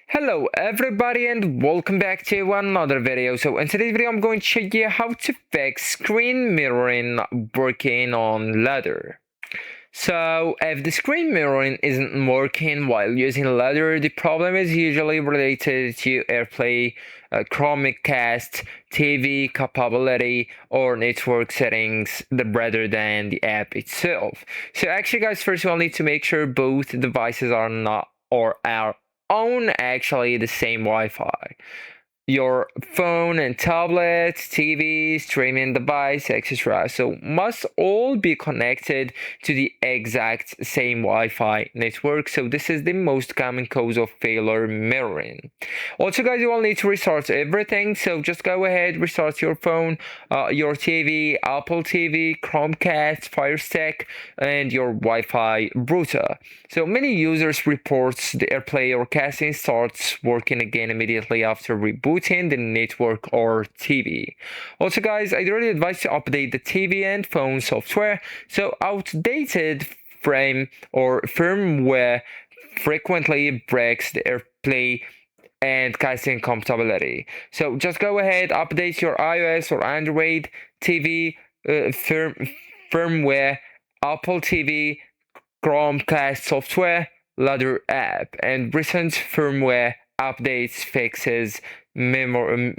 Hello everybody and welcome back to another video. So in today's video I'm going to show you how to fix screen mirroring working on Ladder. So if the screen mirroring isn't working while using Ladder, the problem is usually related to AirPlay, Chromecast, TV capability, or network settings rather than the app itself. So actually guys, first we'll need to make sure both devices are not or are on actually the same Wi-Fi. Your phone and tablet, TV, streaming device, etc. So must all be connected to the exact same Wi-Fi network. So this is the most common cause of failure mirroring. Also, guys, you will need to restart everything. So just go ahead, restart your phone, your TV, Apple TV, Chromecast, Fire Stick, and your Wi-Fi router. So many users reports the AirPlay or casting starts working again immediately after rebooting the network or TV. Also guys, I really advise to update the TV and phone software. So outdated frame or firmware frequently breaks the AirPlay and casting compatibility. So just go ahead, update your iOS or Android TV firmware, Apple TV, Chromecast software, Ladder app, and recent firmware updates fixes mirroring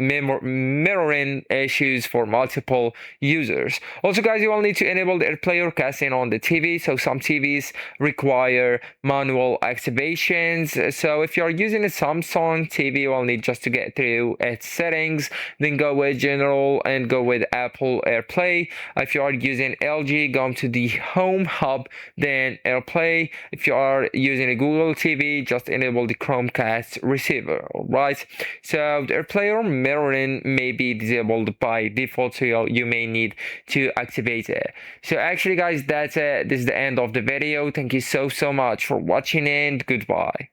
issues for multiple users. Also guys, you will need to enable the AirPlay or casting on the TV. So some TVs require manual activations. So if you're using a Samsung TV, you will need just to get through its settings, then go with general and go with Apple AirPlay. If you are using LG, go to the home hub, then AirPlay. If you are using a Google TV, just enable the Chromecast receiver. All right, so the AirPlay or mirroring may be disabled by default, so you may need to activate it. So actually guys, that's it. This is the end of the video. Thank you so much for watching and goodbye.